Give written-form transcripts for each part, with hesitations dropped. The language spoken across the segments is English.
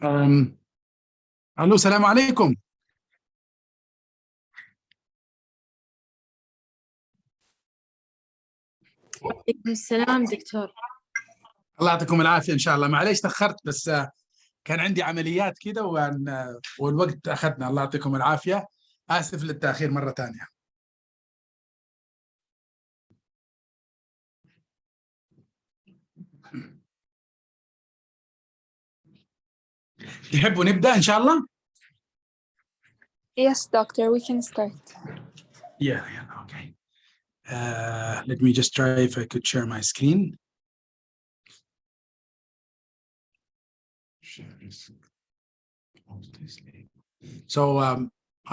أم، الو، السلام عليكم. وعليكم السلام دكتور. الله يعطيكم العافيه ان شاء الله. معليش تاخرت، بس كان عندي عمليات كده والوقت اخذنا. الله يعطيكم العافيه، اسف للتاخير مره ثانيه. تحبوا نبدا ان شاء الله؟ Yes, doctor, we can start. Yeah, okay. Let me just try if I could share my screen. So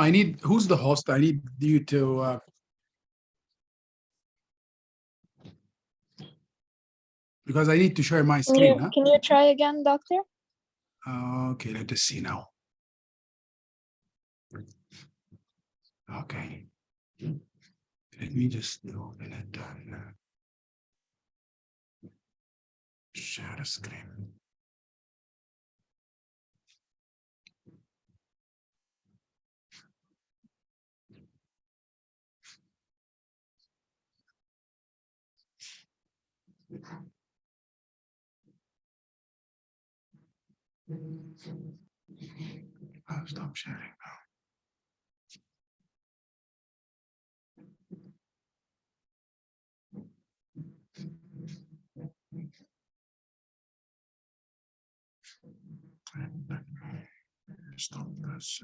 I need, who's the host? I need you to because I need to share my screen. Can you try again, doctor? Okay, let us see now. Okay. Let me just open it and share a screen. I'll stop sharing now. Stop this.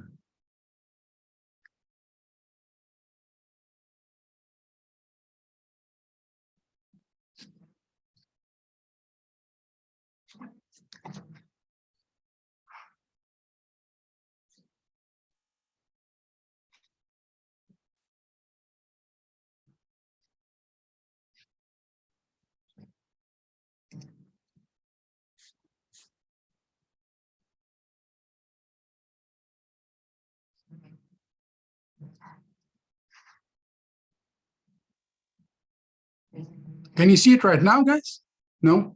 Can you see it right now, guys? No?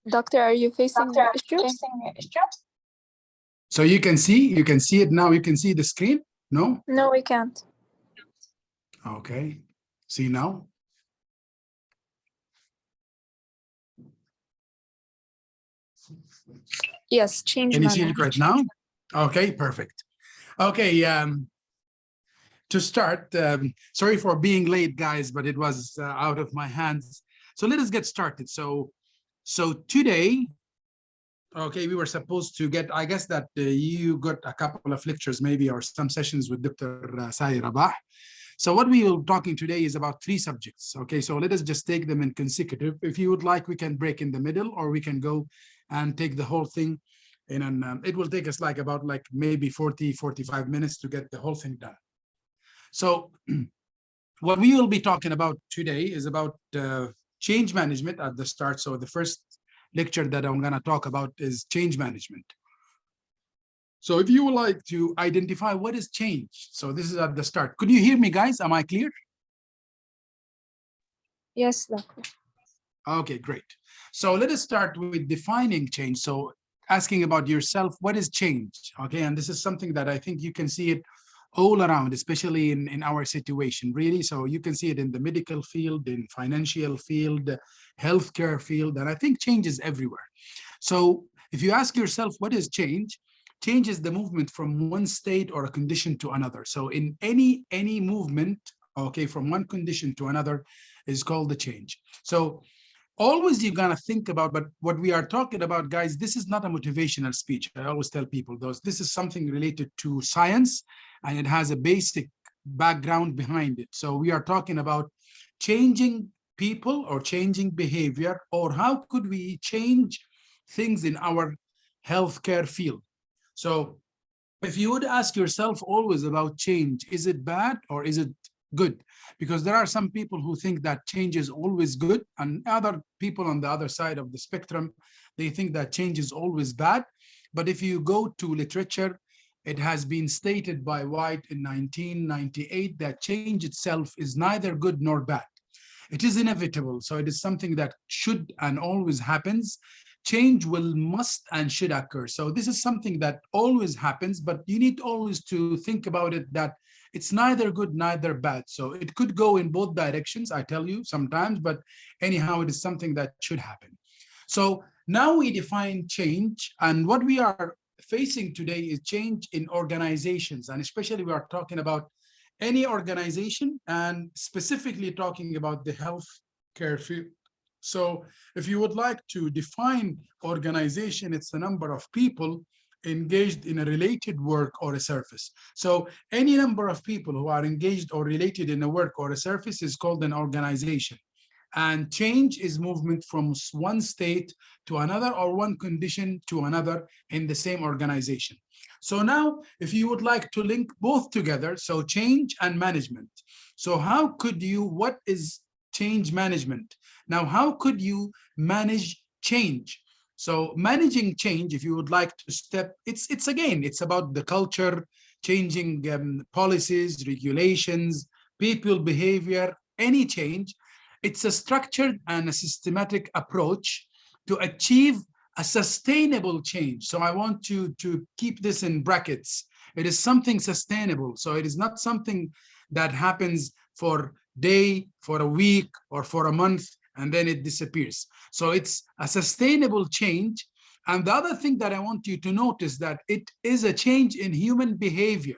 Doctor, are you facing the issue? So you can see it now. You can see the screen? No? No, we can't. Okay. See now? Yes, change Can you see management. it right now? Okay, perfect. Okay, to start, sorry for being late, guys, but it was out of my hands. So let us get started. So today, okay, we were supposed to get, I guess that you got a couple of lectures maybe, or some sessions with Dr. Sai Rabah. So what we will be talking today is about 3 subjects. Okay, so let us just take them in consecutive. If you would like, we can break in the middle, or we can go and take the whole thing in an, it will take us like about maybe 45 minutes to get the whole thing done. So what we will be talking about today is about change management at the start. So the first lecture that I'm going to talk about is change management. So if you would like to identify what is change, so this is at the start. Could you hear me, guys? Am I clear? Yes, doctor. Okay, great. So let us start with defining change. So asking about yourself, what is change? Okay, and this is something that I think you can see it all around, especially in our situation, really. So you can see it in the medical field, in financial field, healthcare field, and I think change is everywhere. So if you ask yourself, what is change? Change is the movement from one state or a condition to another. So in any movement, okay, from one condition to another is called the change. So always you're gonna think about, but what we are talking about, guys, this is not a motivational speech. I always tell people this is something related to science, and it has a basic background behind it. So we are talking about changing people or changing behavior, or how could we change things in our healthcare field. So if you would ask yourself always about change, is it bad or is it good? Because there are some people who think that change is always good, and other people on the other side of the spectrum, they think that change is always bad. But if you go to literature, it has been stated by White in 1998 that change itself is neither good nor bad. It is inevitable. So it is something that should and always happens. change will must and should occur. So this is something that always happens, but you need always to think about it that it's neither good, neither bad. So it could go in both directions, I tell you sometimes, but anyhow, it is something that should happen. So now we define change, and what we are facing today is change in organizations, and especially we are talking about any organization and specifically talking about the healthcare field. So if you would like to define organization, it's the number of people engaged in a related work or a service. So any number of people who are engaged or related in a work or a service is called an organization. And change is movement from one state to another or one condition to another in the same organization. So now, if you would like to link both together, so change and management. So how could you, what is change management? Now, how could you manage change? So managing change, if you would like to step, it's again, it's about the culture, changing policies, regulations, people behavior, any change. It's a structured and a systematic approach to achieve a sustainable change. So I want to keep this in brackets. It is something sustainable. So it is not something that happens for a day, for a week, or for a month, and then it disappears. So it's a sustainable change. And the other thing that I want you to notice that it is a change in human behavior.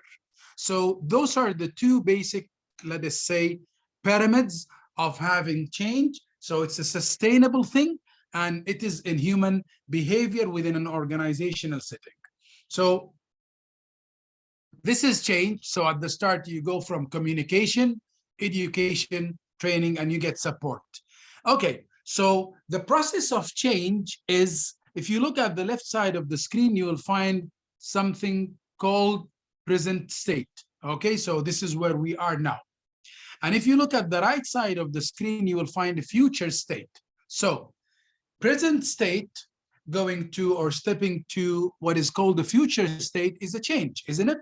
So those are the two basic, let us say, pyramids of having change. So it's a sustainable thing, and it is in human behavior within an organizational setting. So this is change. So at the start, you go from communication, education, training, and you get support. Okay, so the process of change is, if you look at the left side of the screen, you will find something called present state. Okay, so this is where we are now. And if you look at the right side of the screen, you will find a future state. So present state going to or stepping to what is called the future state is a change, isn't it?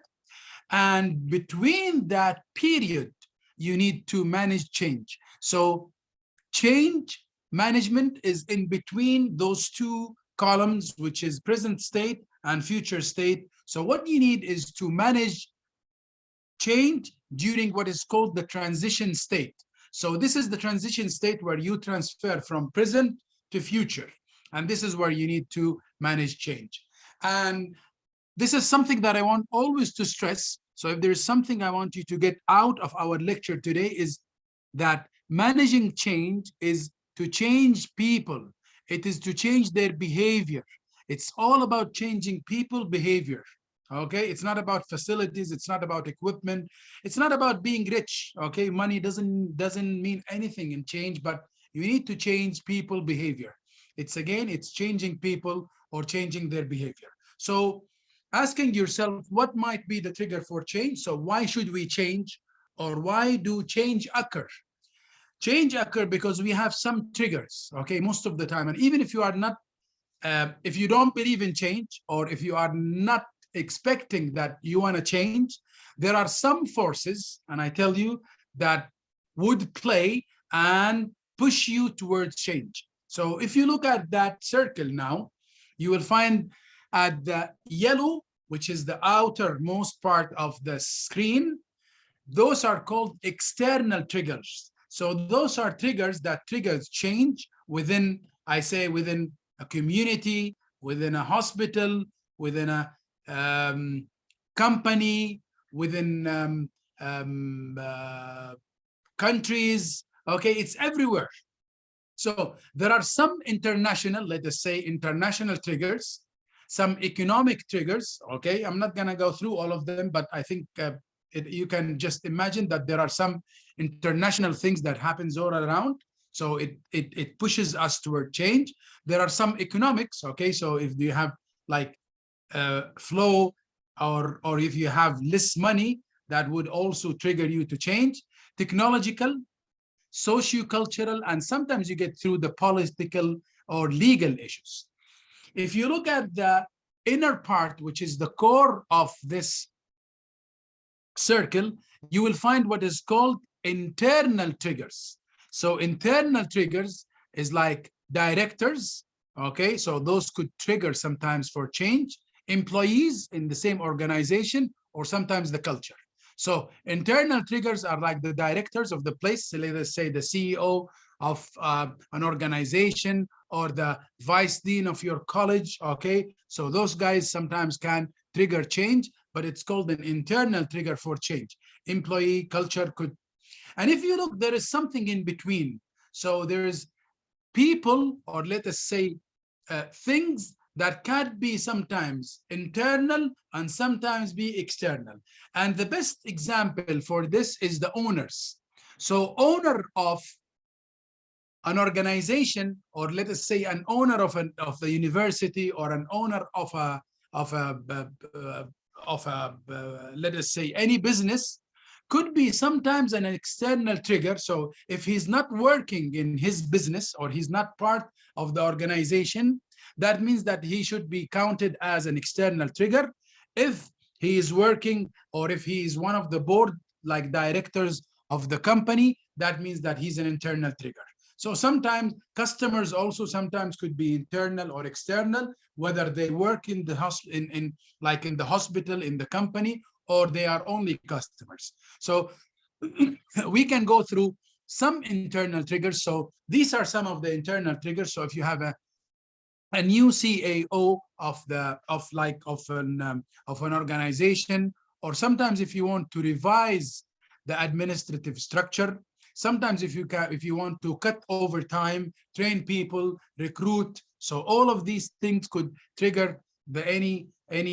And between that period, you need to manage change. So change management is in between those two columns, which is present state and future state. So what you need is to manage change during what is called the transition state. So this is the transition state where you transfer from present to future. And this is where you need to manage change. And this is something that I want always to stress. So if there's something I want you to get out of our lecture today is that managing change is to change people. It is to change their behavior. It's all about changing people behavior. Okay, it's not about facilities, it's not about equipment, it's not about being rich. Okay, money doesn't mean anything in change, but you need to change people behavior. It's again, it's changing people or changing their behavior. So asking yourself, what might be the trigger for change? So why should we change, or why do change occur? Change occur because we have some triggers, okay, most of the time. And even if you are not, if you don't believe in change, or if you are not expecting that you want to change, there are some forces, and I tell you, that would play and push you towards change. So if you look at that circle now, you will find at the yellow, which is the outermost part of the screen, those are called external triggers. So those are triggers that triggers change within, I say, within a community, within a hospital, within a company, within countries. Okay, it's everywhere. So there are some international, let us say, international triggers, some economic triggers. Okay, I'm not going to go through all of them, but I think you can just imagine that there are some international things that happens all around. So it pushes us toward change. There are some economics. Okay, so if you have like flow, or if you have less money, that would also trigger you to change. Technological, socio-cultural, and sometimes you get through the political or legal issues. If you look at the inner part, which is the core of this circle, you will find what is called internal triggers. So internal triggers is like directors, Okay, so those could trigger sometimes for change, employees in the same organization, or sometimes the culture. So internal triggers are like the directors of the place, so let us say the CEO of an organization or the vice dean of your college. Okay, so those guys sometimes can trigger change, but it's called an internal trigger for change. Employee culture could, and if you look, there is something in between. So there is people, or let us say things that can be sometimes internal and sometimes be external. And the best example for this is the owners. So owner of an organization, or let us say an owner of the university, or an owner of a let us say any business, could be sometimes an external trigger. So if he's not working in his business, or he's not part of the organization, that means that he should be counted as an external trigger. If he is working, or if he is one of the board like directors of the company, that means that he's an internal trigger. So sometimes customers also sometimes could be internal or external, whether they work in the like in the hospital, in the company, or they are only customers. So we can go through some internal triggers. So these are some of the internal triggers. So if you have a new CAO of an organization, or sometimes if you want to revise the administrative structure, sometimes if you want to cut overtime, train people, recruit. So all of these things could trigger any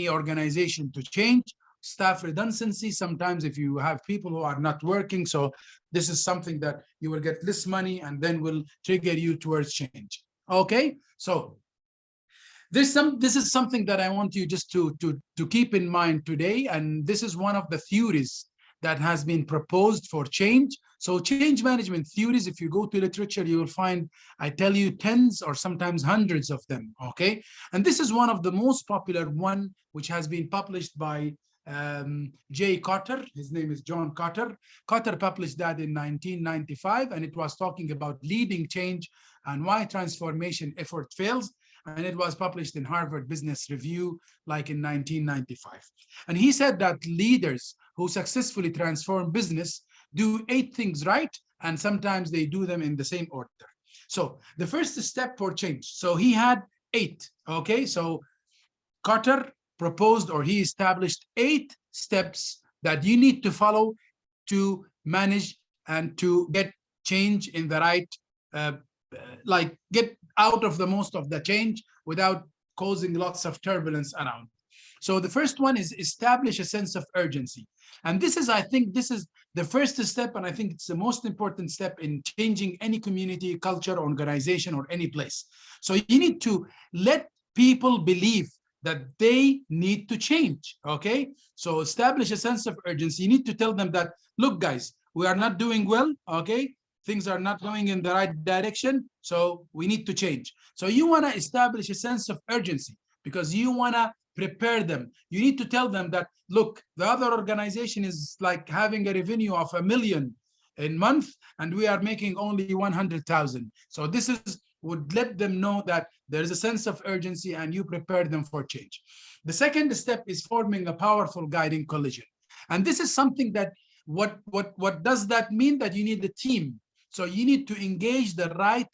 organization to change. Staff redundancy, sometimes if you have people who are not working, so this is something that you will get less money and then will trigger you towards change. Okay, so this is something that I want you just to keep in mind today, and this is one of the theories that has been proposed for change. So change management theories, if you go to literature, you will find, I tell you, tens or sometimes hundreds of them, okay? And this is one of the most popular one, which has been published by J. Kotter. His name is John Kotter. Kotter published that in 1995, and it was talking about leading change and why transformation effort fails. And it was published in Harvard Business Review, like in 1995. And he said that leaders who successfully transform business do 8 things right, and sometimes they do them in the same order. So the first step for change. So he had 8, okay? So Kotter proposed, or he established 8 steps that you need to follow to manage and to get change in the right, like get out of the most of the change without causing lots of turbulence around. So the first one is establish a sense of urgency. And this is, I think, this is the first step, and I think it's the most important step in changing any community, culture, organization, or any place. So you need to let people believe that they need to change, okay? So establish a sense of urgency. You need to tell them that, look, guys, we are not doing well, okay? Things are not going in the right direction, so we need to change. So you want to establish a sense of urgency because you want to prepare them. You need to tell them that, look, the other organization is like having a revenue of $1 million in month, and we are making only 100,000. So this would let them know that there is a sense of urgency and you prepare them for change. The second step is forming a powerful guiding coalition. And this is something that, what does that mean? That you need a team. So you need to engage the right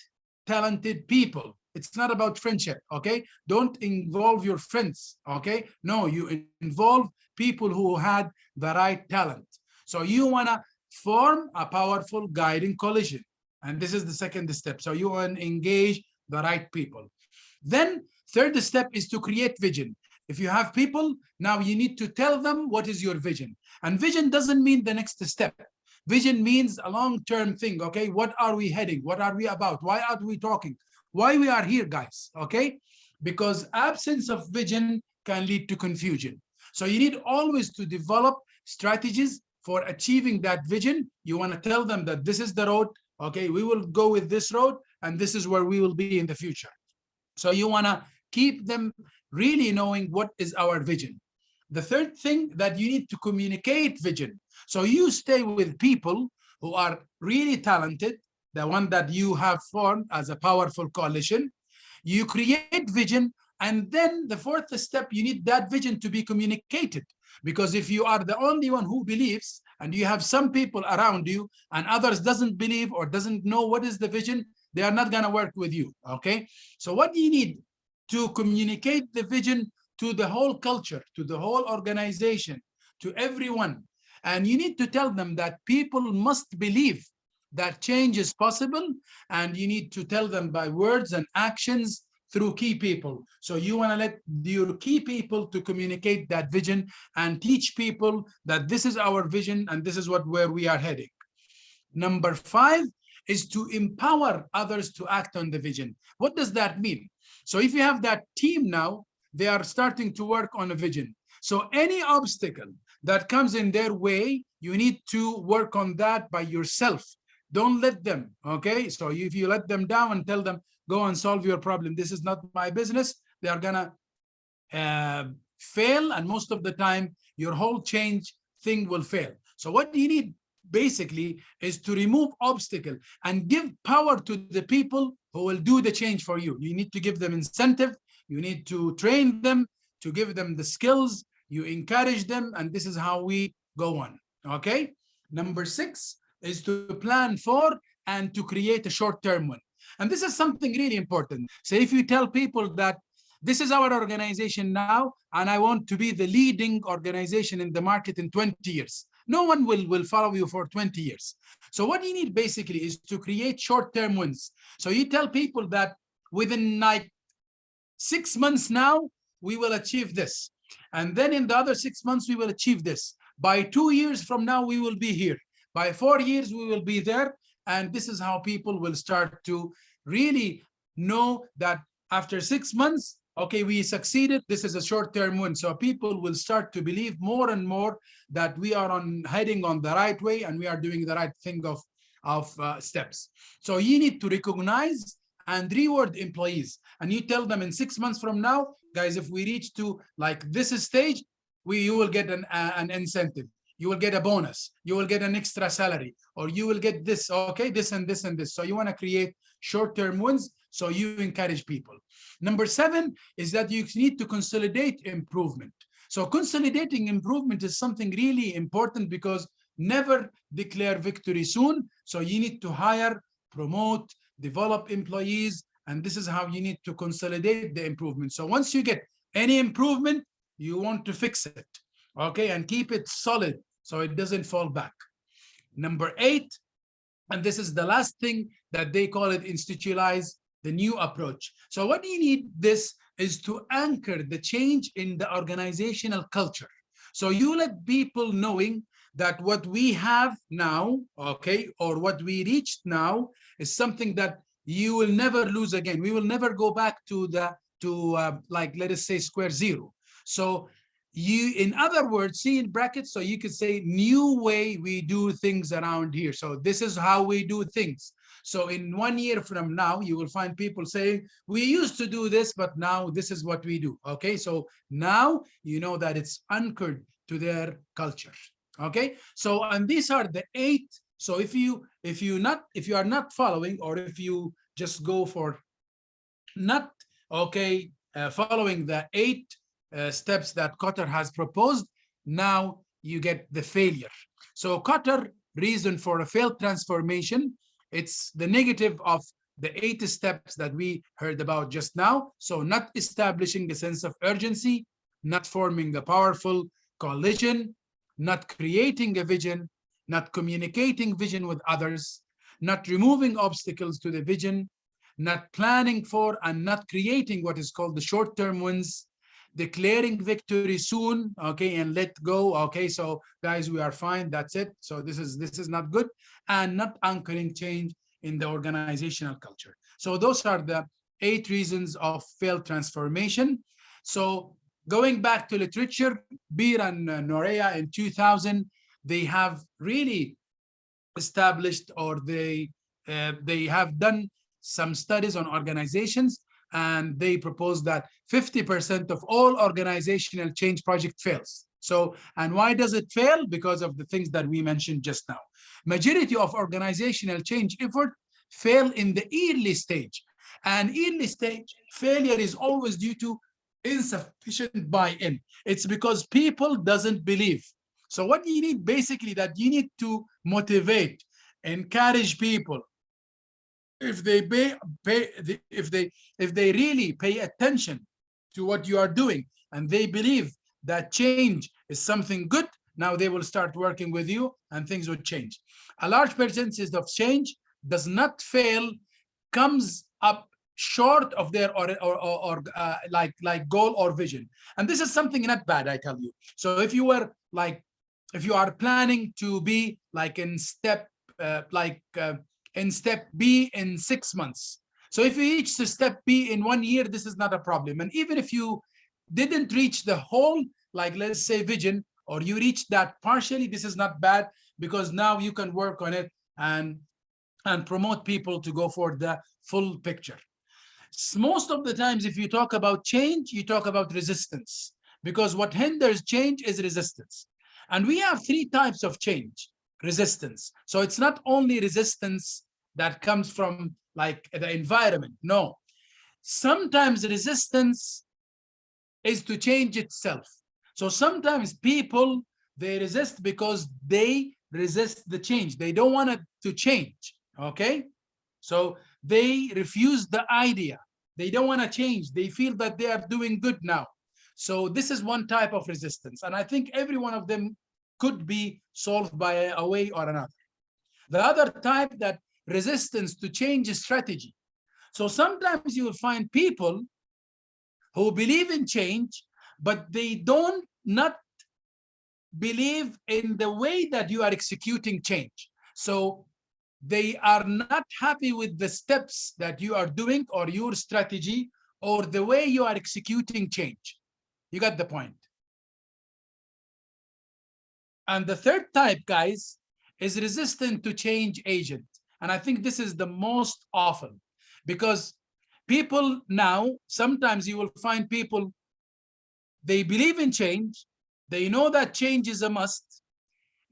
talented people. It's not about friendship, okay? Don't involve your friends, okay? No, you involve people who had the right talent. So you wanna form a powerful guiding coalition. And this is the second step. So you want to engage the right people. Then third step is to create vision. If you have people, now you need to tell them what is your vision. And vision doesn't mean the next step. Vision means a long-term thing, okay? What are we heading? What are we about? Why are we talking? Why we are here, guys, okay? Because absence of vision can lead to confusion. So you need always to develop strategies for achieving that vision. You want to tell them that this is the road, okay? We will go with this road, and this is where we will be in the future. So you want to keep them really knowing what is our vision. The third thing, that you need to communicate vision. So you stay with people who are really talented, the one that you have formed as a powerful coalition. You create vision, and then the fourth step, you need that vision to be communicated. Because if you are the only one who believes, and you have some people around you and others doesn't believe or doesn't know what is the vision, they are not going to work with you. Okay, so what do you need to communicate the vision to the whole culture, to the whole organization, to everyone? And you need to tell them that people must believe that change is possible, and you need to tell them by words and actions through key people. So you want to let your key people to communicate that vision and teach people that this is our vision and this is where we are heading. Number 5 is to empower others to act on the vision. What does that mean? So if you have that team now, they are starting to work on a vision. So any obstacle that comes in their way, you need to work on that by yourself. Don't let them, okay? So if you let them down and tell them, go and solve your problem, this is not my business, they are gonna fail, and most of the time, your whole change thing will fail. So what you need basically is to remove obstacle and give power to the people who will do the change for you. You need to give them incentive, you need to train them, to give them the skills, you encourage them, and this is how we go on, okay? Number 6 is to plan for and to create a short-term one. And this is something really important. So if you tell people that this is our organization now, and I want to be the leading organization in the market in 20 years, no one will follow you for 20 years. So what you need basically is to create short-term wins. So you tell people that within like 6 months now, we will achieve this. And then in the other 6 months, we will achieve this. By 2 years from now, we will be here. By 4 years, we will be there. And this is how people will start to really know that after 6 months, okay, we succeeded. This is a short-term win. So people will start to believe more and more that we are heading on the right way and we are doing the right thing of steps. So you need to recognize and reward employees. And you tell them in 6 months from now, guys, if we reach to like this stage, you will get an incentive. You will get a bonus, you will get an extra salary, or you will get this, okay, this and this and this. So you want to create short-term wins, so you encourage people. Number 7 is that you need to consolidate improvement. So consolidating improvement is something really important, because never declare victory soon. So you need to hire, promote, develop employees, and this is how you need to consolidate the improvement. So once you get any improvement, you want to fix it, okay, and keep it solid, so it doesn't fall back. Number 8, and this is the last thing that they call it, institutionalize the new approach. So what you need this is to anchor the change in the organizational culture. So you let people knowing that what we have now, okay, or what we reached now is something that you will never lose again. We will never go back to like, let us say, square zero. So you, in other words, see in brackets, so you could say new way we do things around here. So this is how we do things. So in 1 year from now, you will find people saying, we used to do this, but now this is what we do. Okay, so now you know that it's anchored to their culture. Okay, so and these are the 8. So if you are not following, or if you just go for not following the 8 steps that Kotter has proposed, now you get the failure. So Kotter reason for a failed transformation, it's the negative of the 8 steps that we heard about just now. So not establishing a sense of urgency, not forming a powerful coalition, not creating a vision, not communicating vision with others, not removing obstacles to the vision, not planning for and not creating what is called the short-term wins, declaring victory soon, okay, and let go, okay, so guys, we are fine, that's it. So this is not good, and not anchoring change in the organizational culture. So those are the 8 reasons of failed transformation. So going back to literature, Beer and Norea in 2000, they have really established, or they have done some studies on organizations, and they propose that 50% of all organizational change project fails. So, and why does it fail? Because of the things that we mentioned just now. Majority of organizational change effort fail in the early stage. And early stage failure is always due to insufficient buy-in. It's because people doesn't believe. So what you need basically, that you need to motivate, encourage people. If they if they really pay attention to what you are doing and they believe that change is something good, now they will start working with you and things will change. A large percentage of change does not fail, comes up short of their like goal or vision. And this is something not bad, I tell you. So if you were like, if you are planning to be like in step in step B in 6 months, so if you reach the step B in 1 year, this is not a problem. And even if you didn't reach the whole, like let's say vision, or you reach that partially, this is not bad, because now you can work on it and promote people to go for the full picture. Most of the times, if you talk about change, you talk about resistance, because what hinders change is resistance. And we have 3 types of change resistance. So it's not only resistance that comes from like the environment. No, sometimes resistance is to change itself. So sometimes people, they resist because they resist the change. They don't want it to change. Okay, so they refuse the idea. They don't want to change. They feel that they are doing good now. So this is one type of resistance. And I think every one of them could be solved by a way or another. The other type, that resistance to change strategy. So sometimes you will find people who believe in change, but they don't not believe in the way that you are executing change. So they are not happy with the steps that you are doing or your strategy or the way you are executing change. You got the point. And the third type, guys, is resistant to change agent. And I think this is the most often, because people now, sometimes you will find people, they believe in change, they know that change is a must,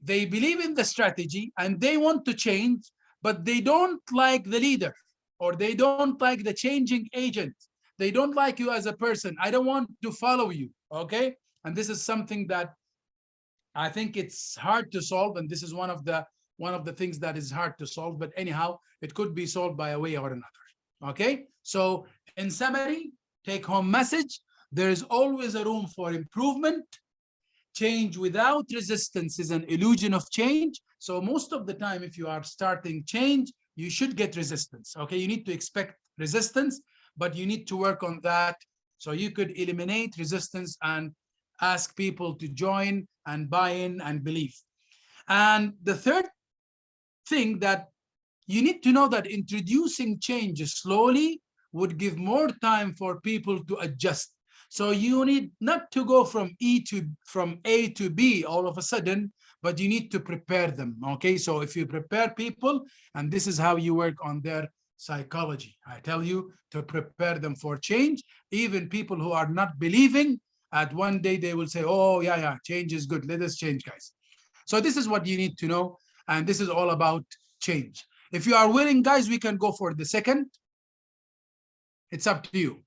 they believe in the strategy and they want to change, but they don't like the leader, or they don't like the changing agent. They don't like you as a person. I don't want to follow you, okay? And this is something that I think it's hard to solve, and this is one of the things that is hard to solve, but anyhow, it could be solved by a way or another, okay? So in summary, take home message, there is always a room for improvement. Change without resistance is an illusion of change. So most of the time, if you are starting change, you should get resistance, okay? You need to expect resistance, but you need to work on that. So you could eliminate resistance and ask people to join and buy in and believe. And the third thing, that you need to know that introducing change slowly would give more time for people to adjust. So you need not to go from A to B all of a sudden, but you need to prepare them, okay? So if you prepare people, and this is how you work on their psychology, I tell you to prepare them for change. Even people who are not believing, at one day they will say, oh yeah, change is good, let us change, guys. So this is what you need to know, and this is all about change. If you are willing, guys, we can go for the second. It's up to you.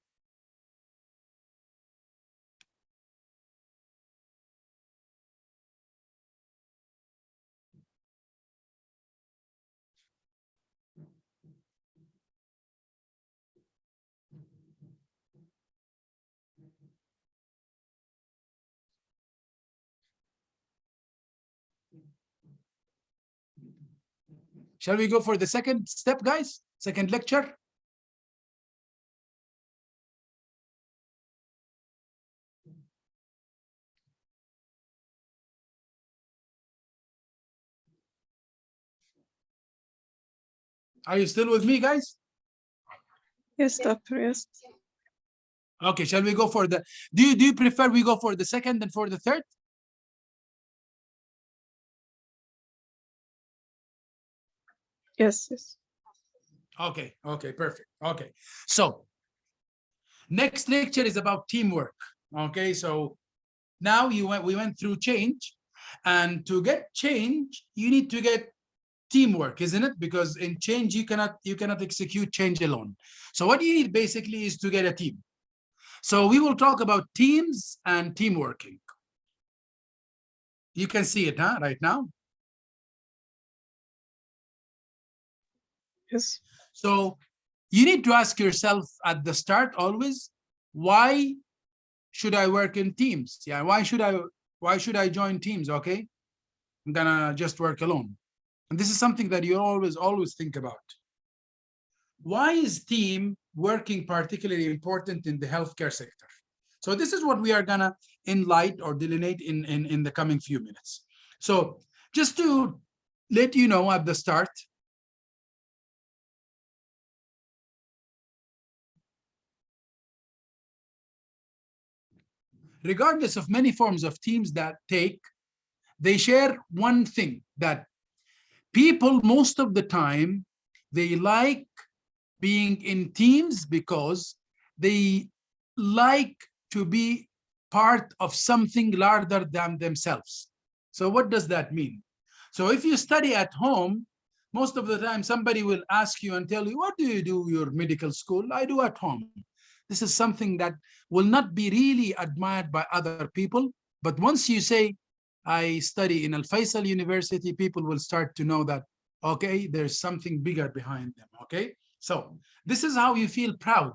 Shall we go for the second step, guys? Second lecture? Are you still with me, guys? Yes, doctor, yes. Okay, shall we go for the, do you prefer we go for the second than for the third? Yes, yes. Okay, perfect. Okay, so next lecture is about teamwork. Okay, so now we went through change, and to get change, you need to get teamwork, isn't it? Because in change, you cannot execute change alone. So what you need basically is to get a team. So we will talk about teams and team working. You can see it, huh, right now? Yes. So you need to ask yourself at the start always, why should I work in teams? Yeah, why should I join teams? Okay, I'm gonna just work alone. And this is something that you always think about. Why is team working particularly important in the healthcare sector? So this is what we are gonna enlighten or delineate in the coming few minutes. So just to let you know at the start, regardless of many forms of teams that take, they share one thing, that people most of the time, they like being in teams because they like to be part of something larger than themselves. So what does that mean? So if you study at home, most of the time somebody will ask you and tell you, what do you do your medical school? I do at home. This is something that will not be really admired by other people. But once you say, I study in Al Faisal University, people will start to know that, okay, there's something bigger behind them, okay? So this is how you feel proud,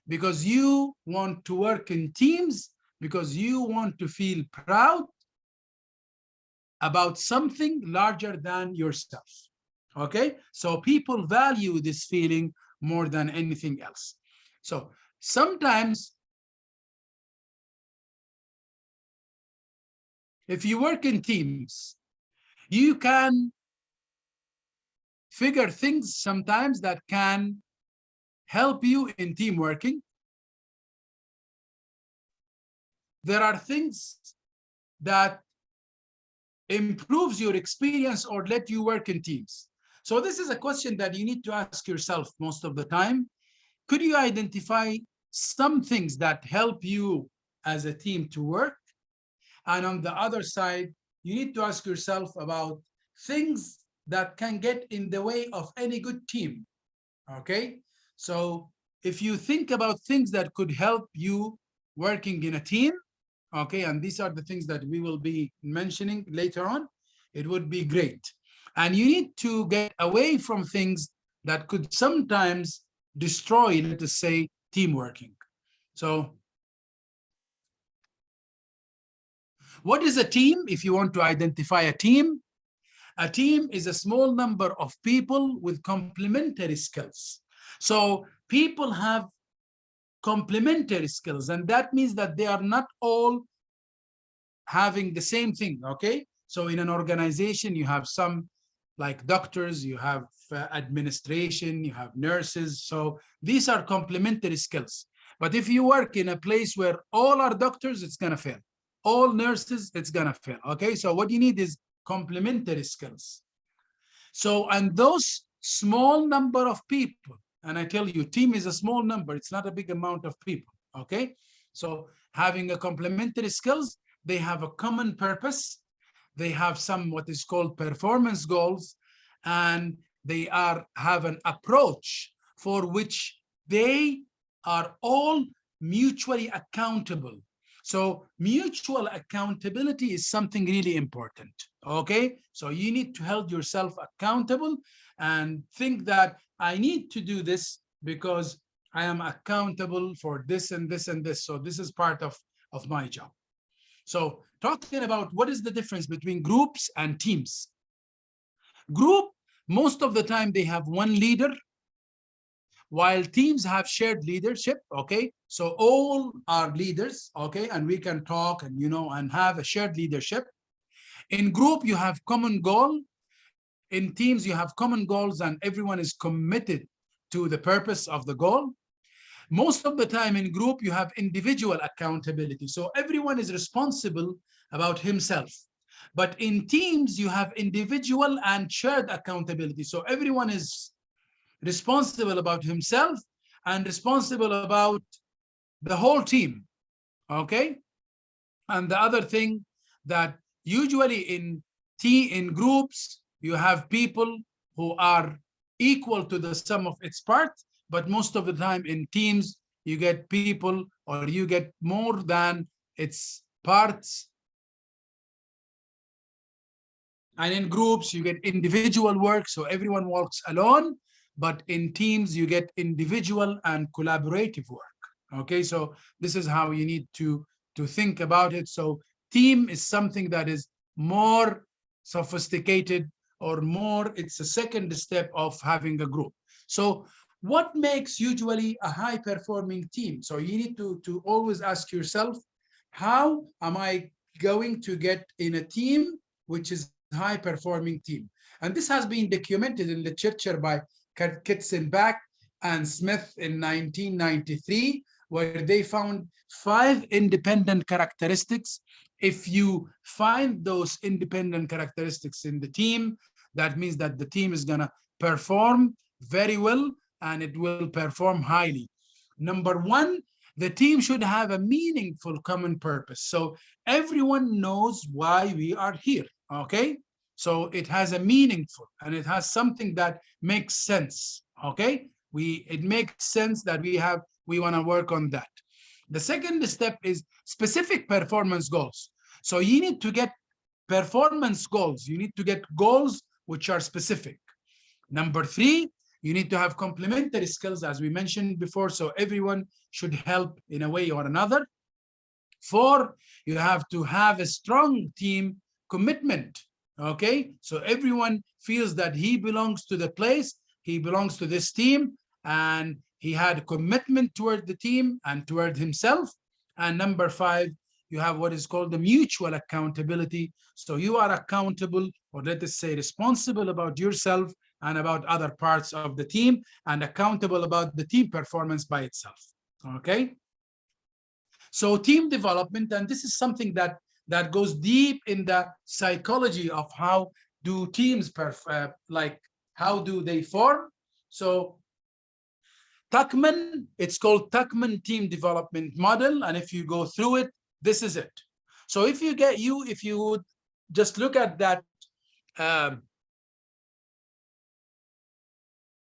because you want to work in teams, because you want to feel proud about something larger than yourself, okay? So people value this feeling more than anything else. So sometimes if you work in teams, you can figure things sometimes that can help you in team working. There are things that improves your experience or let you work in teams. So this is a question that you need to ask yourself most of the time. Could you identify some things that help you as a team to work? And on the other side, you need to ask yourself about things that can get in the way of any good team, okay? So if you think about things that could help you working in a team, okay, and these are the things that we will be mentioning later on, it would be great. And you need to get away from things that could sometimes destroy, let us say, team working. So what is a team? If you want to identify a team is a small number of people with complementary skills. So people have complementary skills, and that means that they are not all having the same thing, okay? So in an organization, you have some like doctors, you have administration, you have nurses. So these are complementary skills. But if you work in a place where all are doctors, it's gonna fail. All nurses, it's gonna fail, okay? So what you need is complementary skills. So, and those small number of people, and I tell you, team is a small number, it's not a big amount of people, okay? So having a complementary skills, they have a common purpose, they have some what is called performance goals, and they have an approach for which they are all mutually accountable. So mutual accountability is something really important, okay? So you need to hold yourself accountable and think that I need to do this because I am accountable for this and this and this. So this is part of my job. So talking about what is the difference between groups and teams. Group, most of the time they have one leader, while teams have shared leadership, okay? So all are leaders, okay? And we can talk and, and have a shared leadership. In group, you have common goal. In teams, you have common goals and everyone is committed to the purpose of the goal. Most of the time in group, you have individual accountability. So everyone is responsible about himself. But in teams, you have individual and shared accountability. So everyone is responsible about himself and responsible about the whole team, okay? And the other thing that usually in groups, you have people who are equal to the sum of its parts, but most of the time in teams, you get people or you get more than its parts. And in groups, you get individual work, so everyone works alone, but in teams, you get individual and collaborative work. Okay, so this is how you need to think about it. So team is something that is more sophisticated or more, it's a second step of having a group. So what makes usually a high-performing team? So you need to always ask yourself, how am I going to get in a team which is high-performing team? And this has been documented in literature by Kitzenbach and Smith in 1993, where they found 5 independent characteristics. If you find those independent characteristics in the team, that means that the team is going to perform very well and it will perform highly. Number 1, the team should have a meaningful common purpose. So everyone knows why we are here, okay? So it has a meaningful and it has something that makes sense, okay? It makes sense that we want to work on that. The second step is specific performance goals. So you need to get performance goals. You need to get goals which are specific. Number 3, you need to have complementary skills, as we mentioned before, so everyone should help in a way or another. 4, you have to have a strong team commitment, okay? So everyone feels that he belongs to the place, he belongs to this team, and he had commitment toward the team and toward himself. And number 5, you have what is called the mutual accountability. So you are accountable, or let us say responsible about yourself and about other parts of the team, and accountable about the team performance by itself, okay? So team development, and this is something that goes deep in the psychology of how do teams, how do they form? So Tuckman, it's called Tuckman Team Development Model, and if you go through it, this is it. So if you would just look at that,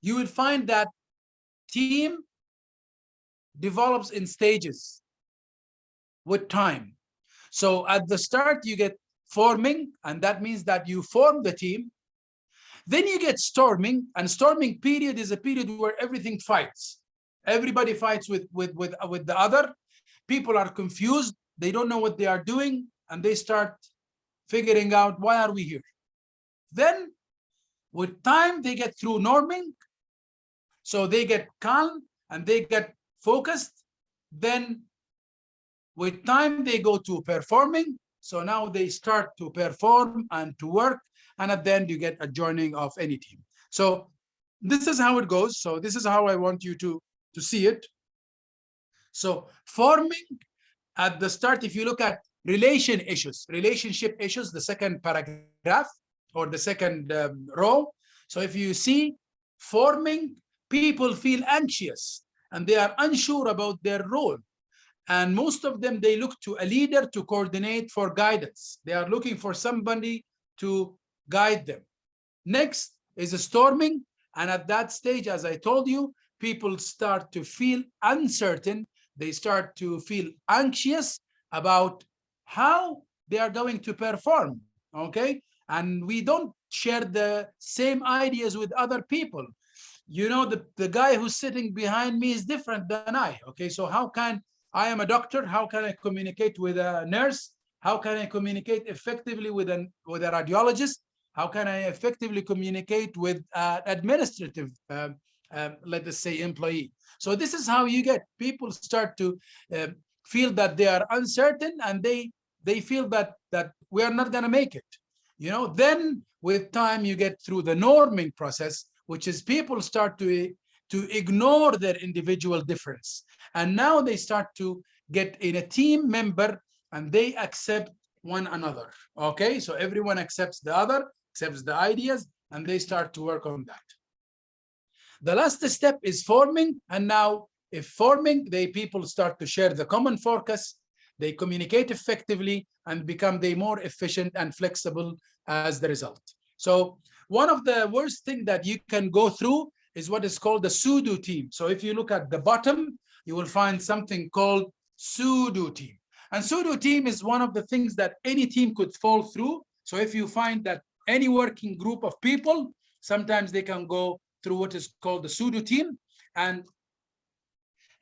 you would find that team develops in stages with time. So at the start, you get forming, and that means that you form the team. Then you get storming, and storming period is a period where everything fights. Everybody fights with the other. People are confused. They don't know what they are doing, and they start figuring out, why are we here? Then with time, they get through norming. So they get calm and they get focused. Then with time, they go to performing. So now they start to perform and to work. And at the end, you get a joining of any team. So this is how it goes. So this is how I want you to see it. So forming at the start, if you look at relationship issues, the second paragraph or the second row. So if you see forming, people feel anxious and they are unsure about their role. And most of them, they look to a leader to coordinate for guidance. They are looking for somebody to guide them. Next is a storming. And at that stage, as I told you, people start to feel uncertain. They start to feel anxious about how they are going to perform, okay? And we don't share the same ideas with other people. You know, the guy who's sitting behind me is different than I, okay? So how can, I am a doctor, how can I communicate with a nurse? How can I communicate effectively with a radiologist? How can I effectively communicate with administrative, let us say, employee? So this is how you get people start to feel that they are uncertain, and they feel that we are not going to make it. You know, then with time you get through the norming process, which is people start to ignore their individual difference, and now they start to get in a team member and they accept one another. Okay, so everyone accepts the other, accepts the ideas, and they start to work on that. The last step is forming, and now if forming, people start to share the common focus, they communicate effectively and become more efficient and flexible as the result. So One of the worst thing that you can go through is what is called the pseudo team. So if you look at the bottom, you will find something called pseudo team. And pseudo team is one of the things that any team could fall through. So if you find that any working group of people, sometimes they can go through what is called the pseudo team. And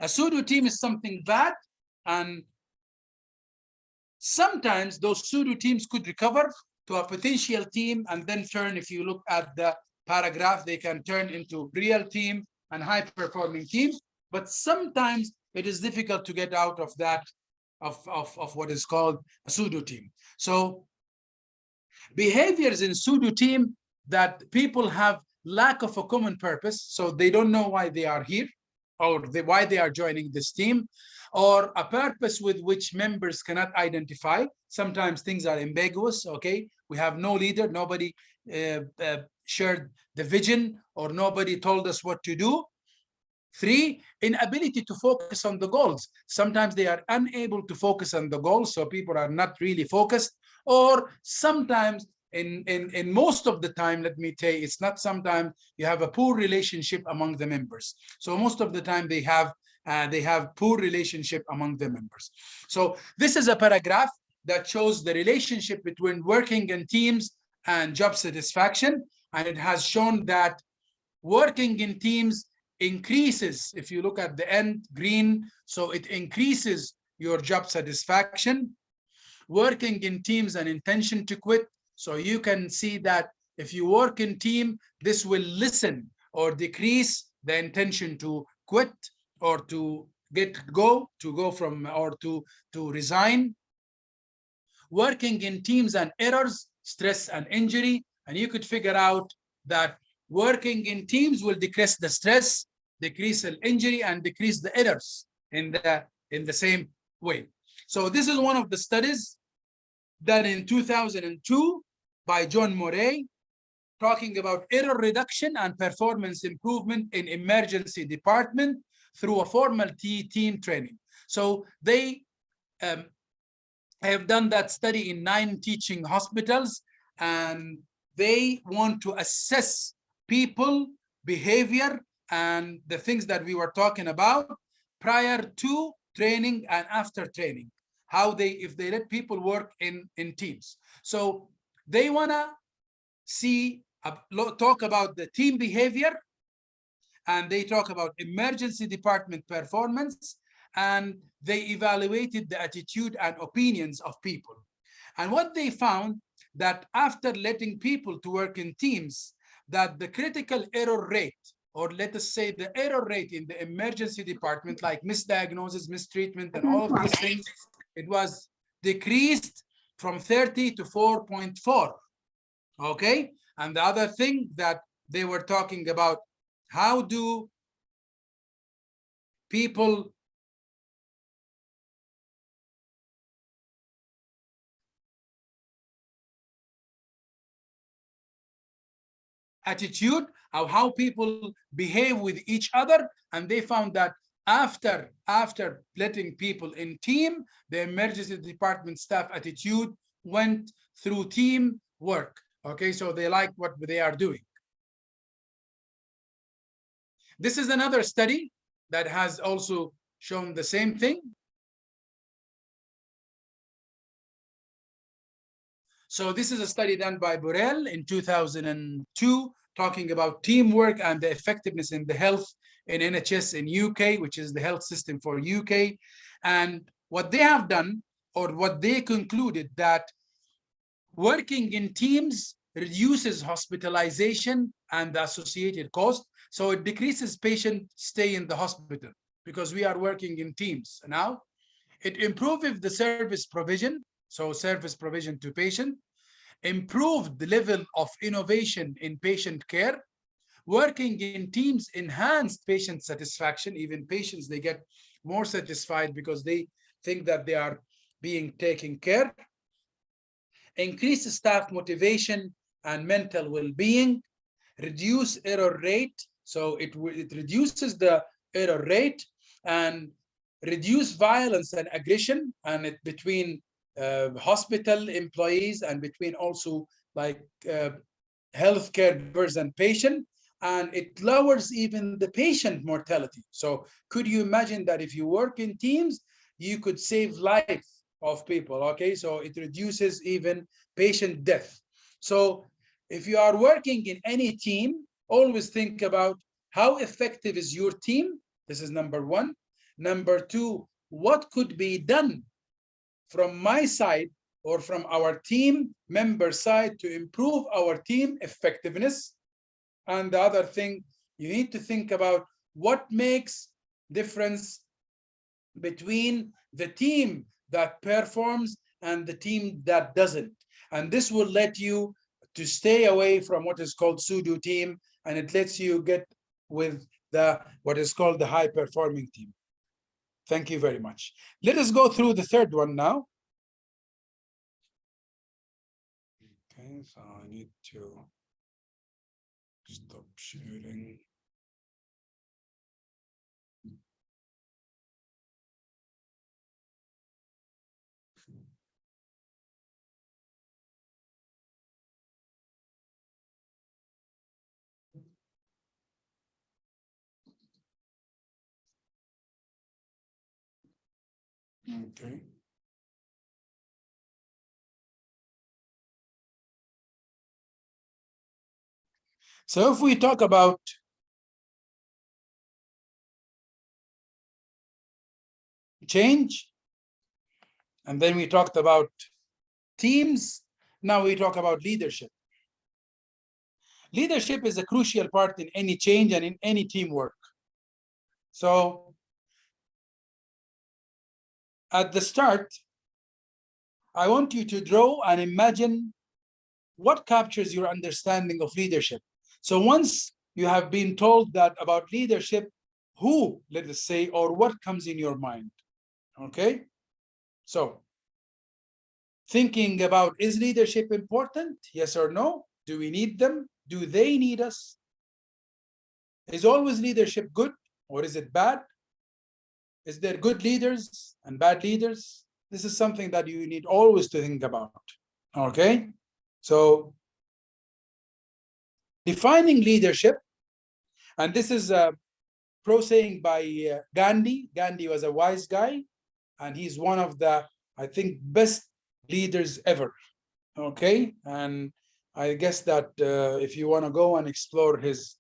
a pseudo team is something bad. And sometimes those pseudo teams could recover to a potential team and then turn, if you look at the paragraph, they can turn into real team and high performing teams. But sometimes it is difficult to get out of that, of what is called a pseudo team. So behaviors in pseudo team that people have lack of a common purpose, so they don't know why they are here or why they are joining this team, or a purpose with which members cannot identify. Sometimes things are ambiguous, okay? We have no leader, nobody shared the vision, or nobody told us what to do. 3, inability to focus on the goals. Sometimes they are unable to focus on the goals, so people are not really focused. Or sometimes, in most of the time, let me tell you, it's not sometimes, you have a poor relationship among the members. So most of the time they have poor relationship among the members. So this is a paragraph that shows the relationship between working in teams and job satisfaction. And it has shown that working in teams increases, if you look at the end green, so it increases your job satisfaction. Working in teams and intention to quit, so you can see that if you work in team, this will lessen or decrease the intention to quit or to go from, or to resign. Working in teams and errors, stress and injury, and you could figure out that working in teams will decrease the stress, decrease the injury, and decrease the errors in the same way. So this is one of the studies done in 2002 by John Murray, talking about error reduction and performance improvement in emergency department through a formal team training. So they have done that study in 9 teaching hospitals, and they want to assess people behavior and the things that we were talking about prior to training and after training, how if they let people work in teams. So they want to see, talk about the team behavior, and they talk about emergency department performance, and they evaluated the attitude and opinions of people. And what they found, that after letting people to work in teams, that the critical error rate, or let us say the error rate in the emergency department, like misdiagnosis, mistreatment, and all of these things, it was decreased from 30 to 4.4. Okay. And the other thing that they were talking about, how do people attitude, how people behave with each other, and they found that after letting people in team, the emergency department staff attitude went through team work. Okay, so they like what they are doing. This is another study that has also shown the same thing. So this is a study done by Burrell in 2002, talking about teamwork and the effectiveness in the health in NHS in UK, which is the health system for UK. And what they have done, or what they concluded, that working in teams reduces hospitalization and the associated cost. So it decreases patient stay in the hospital because we are working in teams. Now, it improves the service provision, so service provision to patient, improved the level of innovation in patient care. Working in teams enhanced patient satisfaction. Even patients, they get more satisfied because they think that they are being taken care. Increase staff motivation and mental well-being. Reduce error rate. So it reduces the error rate, and reduce violence and aggression, and it between hospital employees and between also like healthcare burden and patient, and it lowers even the patient mortality. So could you imagine that if you work in teams, you could save life of people, okay? So it reduces even patient death. So if you are working in any team, always think about how effective is your team. This is number one. Number two, what could be done from my side or from our team member side to improve our team effectiveness? And the other thing, you need to think about what makes difference between the team that performs and the team that doesn't. And this will let you to stay away from what is called pseudo team, and it lets you get with the what is called the high performing team. Thank you very much. Let us go through the third one now. Okay, so I need to stop sharing. Okay. So if we talk about change, and then we talked about teams, now we talk about leadership. Leadership is a crucial part in any change and in any teamwork. So at the start, I want you to draw and imagine what captures your understanding of leadership. So once you have been told that about leadership, who, let us say, or what comes in your mind? Okay, so thinking about, is leadership important? Yes or no? Do we need them? Do they need us? Is always leadership good or is it bad? Is there good leaders and bad leaders? This is something that you need always to think about. Okay, so defining leadership, and this is a pro saying by Gandhi. Gandhi was a wise guy, and he's one of the, I think, best leaders ever. Okay, and I guess that if you want to go and explore his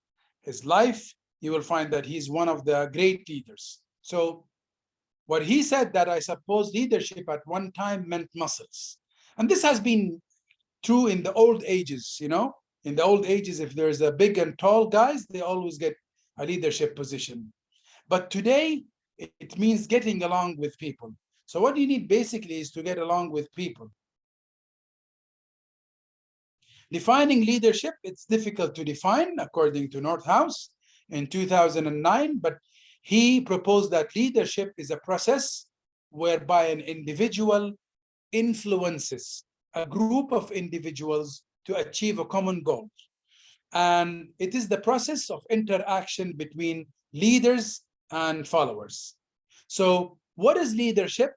life, you will find that he's one of the great leaders. So what he said, that I suppose leadership at one time meant muscles, and this has been true in the old ages. You know, in the old ages, if there's a big and tall guys, they always get a leadership position. But today, it means getting along with people. So what you need basically is to get along with people. Defining leadership, it's difficult to define according to Nordhaus in 2009, but he proposed that leadership is a process whereby an individual influences a group of individuals to achieve a common goal. And it is the process of interaction between leaders and followers. So what is leadership?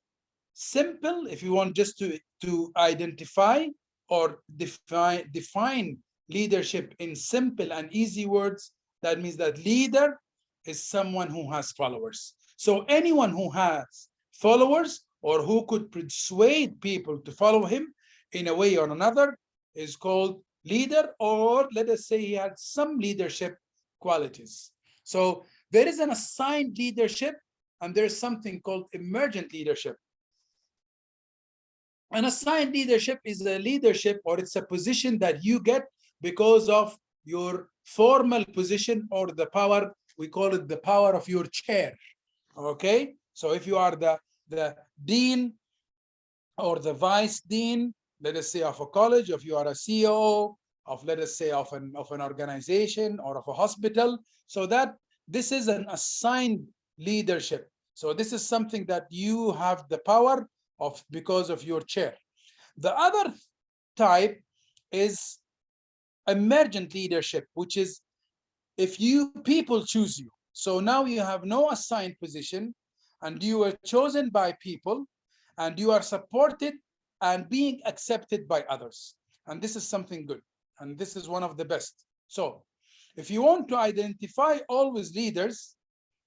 Simple, if you want just to identify or define leadership in simple and easy words, that means that leader is someone who has followers. So anyone who has followers or who could persuade people to follow him in a way or another is called leader, or let us say he had some leadership qualities. So there is an assigned leadership and there's something called emergent leadership. An assigned leadership is a leadership, or it's a position that you get because of your formal position or the power, we call it the power of your chair. Okay, so if you are the dean or the vice dean, let us say, of a college, if you are a CEO of, let us say, of an organization or of a hospital, so that this is an assigned leadership. So this is something that you have the power of because of your chair. The other type is emergent leadership, which is if people choose you. So now you have no assigned position and you are chosen by people and you are supported and being accepted by others. And this is something good. and this is one of the best. So if you want to identify always leaders,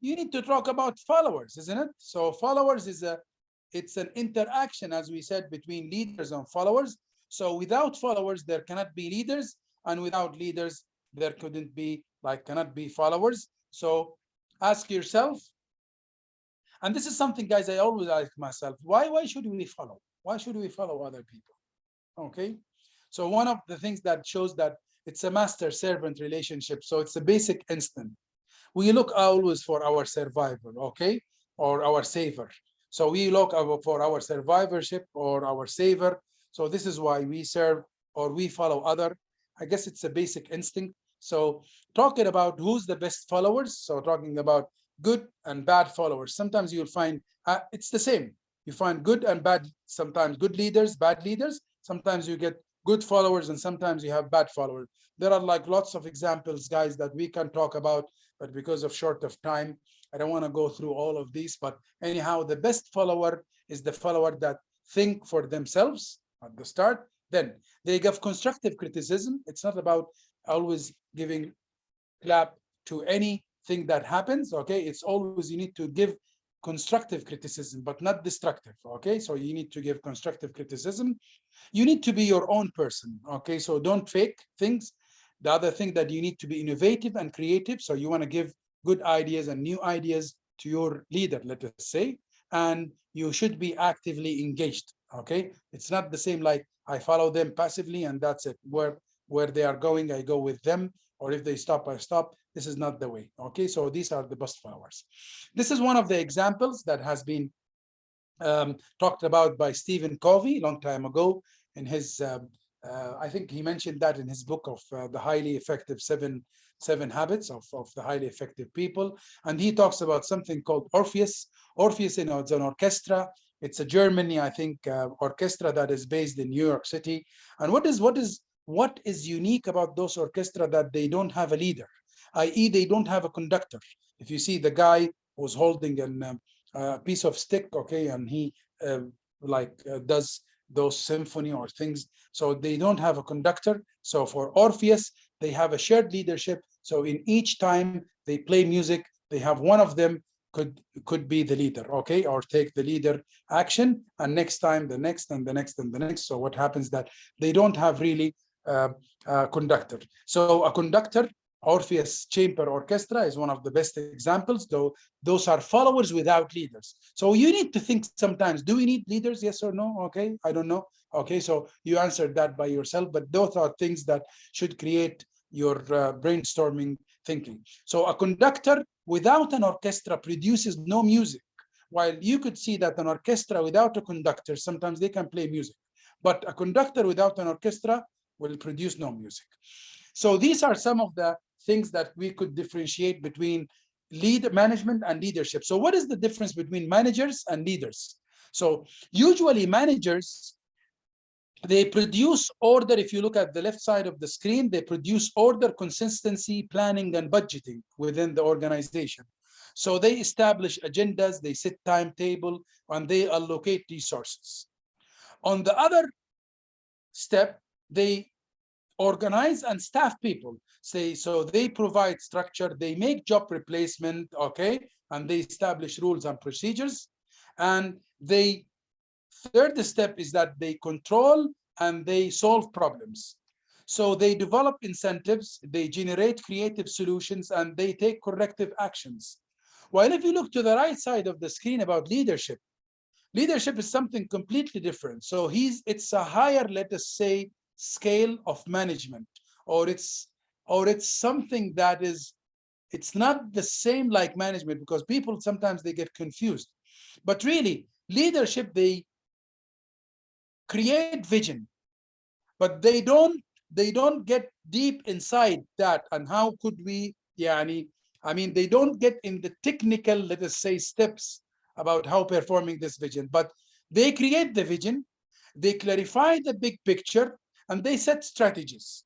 you need to talk about followers, isn't it? So followers is it's an interaction, as we said, between leaders and followers. So without followers, there cannot be leaders, and without leaders, there cannot be followers. So ask yourself, and this is something, guys, I always ask myself, why should we follow? Why should we follow other people? Okay. So one of the things that shows that it's a master-servant relationship. So it's a basic instinct. We look always for our survivor, okay, or our saver. So we look for our survivorship or our saver. So this is why we serve or we follow other. I guess it's a basic instinct. So talking about who's the best followers. So talking about good and bad followers. Sometimes you'll find it's the same. You find good and bad, sometimes good leaders, bad leaders. Sometimes you get good followers and sometimes you have bad followers. There are like lots of examples, guys, that we can talk about, but because of short of time, I don't want to go through all of these. But anyhow, the best follower is the follower that think for themselves at the start. Then they give constructive criticism. It's not about always giving clap to anything that happens. Okay, it's always you need to give constructive criticism, but not destructive. Okay, so you need to give constructive criticism. You need to be your own person. Okay, so don't fake things. The other thing that you need to be innovative and creative. So you want to give good ideas and new ideas to your leader, let us say, and you should be actively engaged. Okay, it's not the same like I follow them passively and that's it. Where they are going, I go with them, or if they stop, I stop. This is not the way. Okay, so these are the best followers. This is one of the examples that has been talked about by Stephen Covey a long time ago in his I think he mentioned that in his book of the highly effective seven habits of the highly effective people. And he talks about something called Orpheus. Orpheus, you know, it's an orchestra. It's a Germany, I think, orchestra that is based in New York City. And what is unique about those orchestra that they don't have a leader, i.e. they don't have a conductor. If you see the guy who's holding a piece of stick, okay, and he does those symphony or things. So they don't have a conductor. So for Orpheus, they have a shared leadership. So in each time they play music, they have one of them could be the leader, okay, or take the leader action, and next time the next and the next and the next. So what happens that they don't have really a conductor. So a conductor, Orpheus Chamber Orchestra is one of the best examples, though those are followers without leaders. So you need to think sometimes, do we need leaders? Yes or no? Okay, I don't know. Okay, so you answered that by yourself, but those are things that should create your brainstorming thinking. So a conductor without an orchestra produces no music. While you could see that an orchestra without a conductor, sometimes they can play music, but a conductor without an orchestra will produce no music. So these are some of the things that we could differentiate between management and leadership. So what is the difference between managers and leaders? So usually managers, they produce order. If you look at the left side of the screen, they produce order, consistency, planning, and budgeting within the organization. So they establish agendas, they set timetable, and they allocate resources. On the other step, they organize and staff people. So they provide structure, they make job replacement, okay, and they establish rules and procedures. And they third step is that they control and they solve problems. So they develop incentives, they generate creative solutions, and they take corrective actions. While if you look to the right side of the screen about leadership, leadership is something completely different. So it's a higher, let us say, scale of management, or it's something that is, it's not the same like management, because people sometimes they get confused. But really, leadership, they create vision, but they don't get deep inside that. And how could we, I mean, they don't get in the technical, let us say, steps about how performing this vision, but they create the vision, they clarify the big picture, and they set strategies.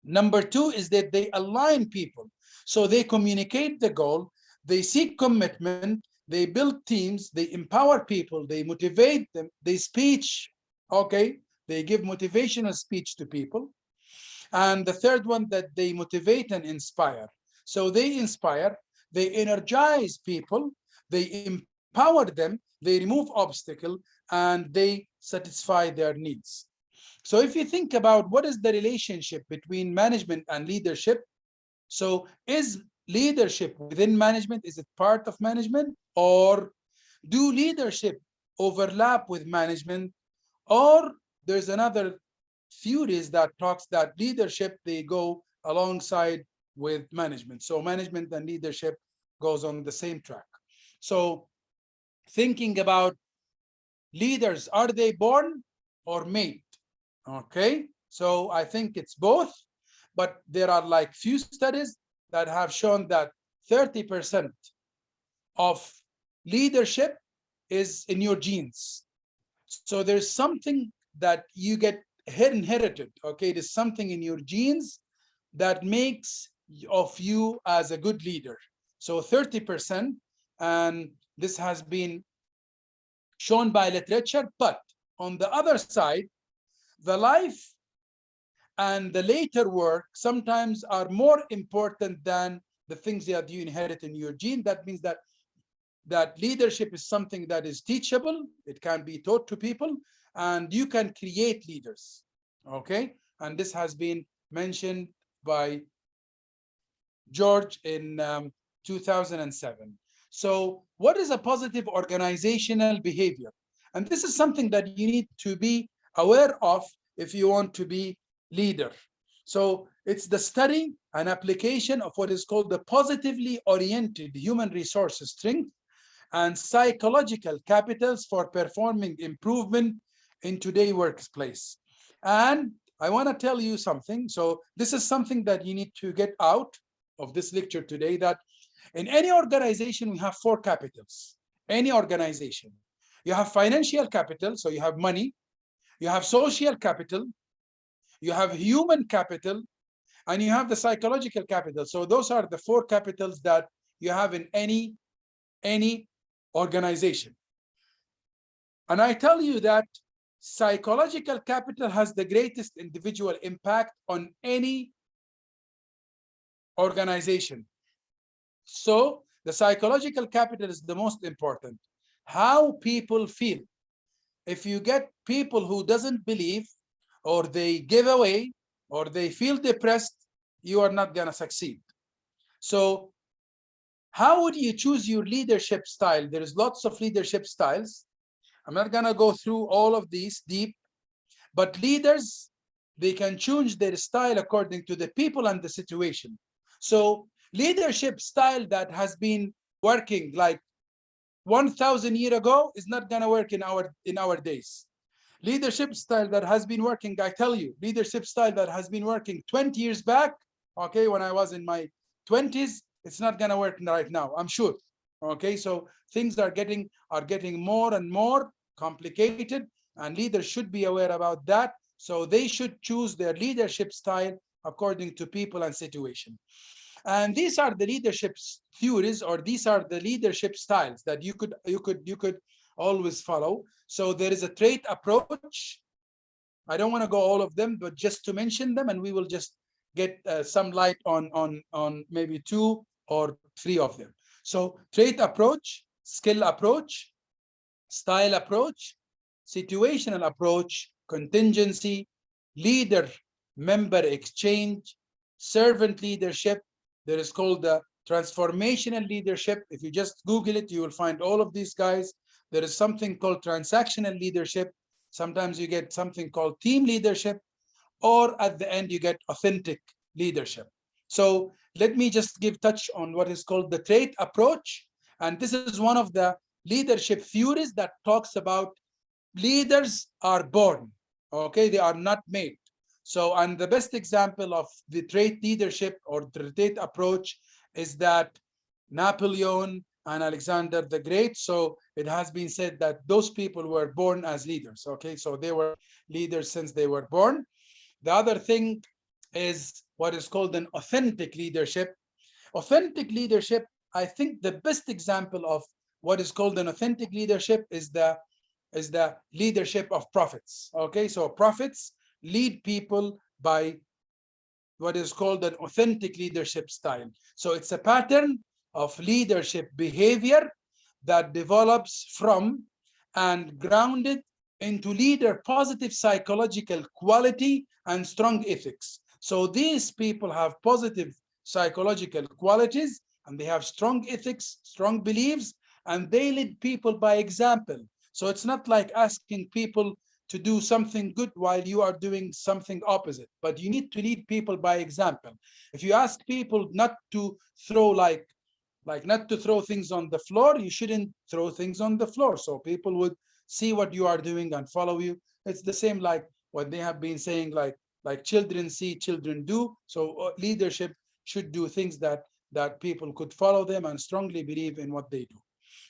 Number two is that they align people. So they communicate the goal, they seek commitment, they build teams, they empower people, they motivate them, they speech, okay, they give motivational speech to people. And the third one, that they motivate and inspire. So they inspire, they energize people, they empower them, they remove obstacle, and they satisfy their needs. So if you think about what is the relationship between management and leadership, so is leadership within management, is it part of management, or do leadership overlap with management, or there's another theories that talks that leadership, they go alongside with management. So management and leadership goes on the same track. So thinking about leaders, are they born or made? Okay, so I think it's both, but there are like few studies that have shown that 30% of leadership is in your genes. So there's something that you get inherited. Okay, there's something in your genes that makes of you as a good leader. So 30%, and this has been shown by literature. But on the other side, the life and the later work sometimes are more important than the things that you inherit in your gene. That means that leadership is something that is teachable, it can be taught to people, and you can create leaders. Okay, and this has been mentioned by George in 2007. So what is a positive organizational behavior? And this is something that you need to be aware of if you want to be leader. So it's the study and application of what is called the positively oriented human resources strength and psychological capitals for performing improvement in today's workplace. And I want to tell you something. So this is something that you need to get out of this lecture today, that in any organization, we have four capitals. Any organization. You have financial capital, so you have money. You have social capital. You have human capital. And you have the psychological capital. So those are the four capitals that you have in any organization. And I tell you that psychological capital has the greatest individual impact on any organization. So the psychological capital is the most important. How people feel. If you get people who doesn't believe, or they give away, or they feel depressed, you are not gonna succeed. So how would you choose your leadership style? There is lots of leadership styles. I'm not gonna go through all of these deep, but leaders, they can change their style according to the people and the situation. So leadership style that has been working like 1,000 years ago is not gonna work in our days. Leadership style that has been working, I tell you, leadership style that has been working 20 years back, okay, when I was in my 20s, it's not gonna work right now, I'm sure. Okay, so things are getting more and more complicated, and leaders should be aware about that. So they should choose their leadership style according to people and situation. And these are the leadership theories, or these are the leadership styles that you could always follow. So there is a trait approach. I don't want to go all of them, but just to mention them, and we will just get some light on maybe 2 or 3 of them. So trait approach, skill approach, style approach, situational approach, contingency, leader member exchange, servant leadership. There is called the transformational leadership. If you just Google it, you will find all of these guys. There is something called transactional leadership. Sometimes you get something called team leadership, or at the end you get authentic leadership. So let me just give touch on what is called the trait approach. And this is one of the leadership theories that talks about leaders are born, okay, they are not made. So, and the best example of the trait leadership or the trait approach is that Napoleon and Alexander the Great. So it has been said that those people were born as leaders, okay, so they were leaders since they were born. The other thing is what is called an authentic leadership. Authentic leadership, I think the best example of what is called an authentic leadership is the leadership of prophets. Okay, so prophets lead people by what is called an authentic leadership style. So it's a pattern of leadership behavior that develops from and grounded into leader positive psychological quality and strong ethics. So these people have positive psychological qualities, and they have strong ethics, strong beliefs, and they lead people by example. So it's not like asking people to do something good while you are doing something opposite, but you need to lead people by example. If you ask people not to throw not to throw things on the floor, you shouldn't throw things on the floor. So people would see what you are doing and follow you. It's the same like what they have been saying, like children see, children do. So leadership should do things that people could follow them and strongly believe in what they do.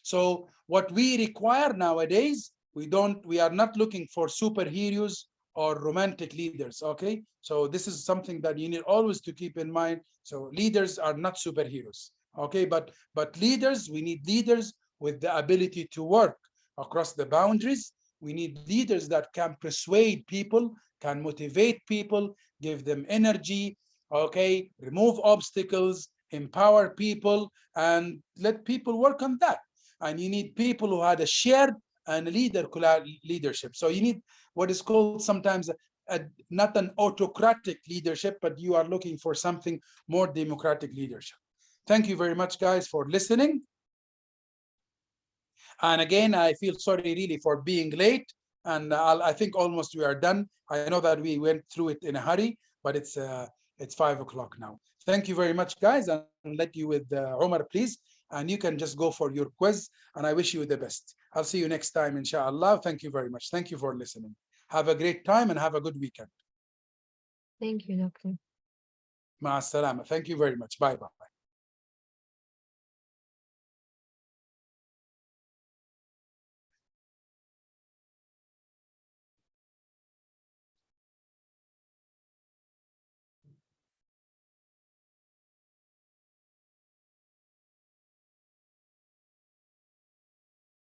So what we require nowadays, we are not looking for superheroes or romantic leaders. Okay, so this is something that you need always to keep in mind. So leaders are not superheroes. Okay, but leaders, we need leaders with the ability to work across the boundaries. We need leaders that can persuade people, can motivate people, give them energy, okay, remove obstacles, empower people, and let people work on that. And you need people who had a shared and leadership. So you need what is called sometimes not an autocratic leadership, but you are looking for something more democratic leadership. Thank you very much, guys, for listening. And again, I feel sorry really for being late. And I think almost we are done. I know that we went through it in a hurry, but it's 5 o'clock now. Thank you very much, guys. And let you with Omar, please. And you can just go for your quiz. And I wish you the best. I'll see you next time, inshallah. Thank you very much. Thank you for listening. Have a great time and have a good weekend. Thank you, Doctor. Ma salama. Thank you very much. Bye-bye.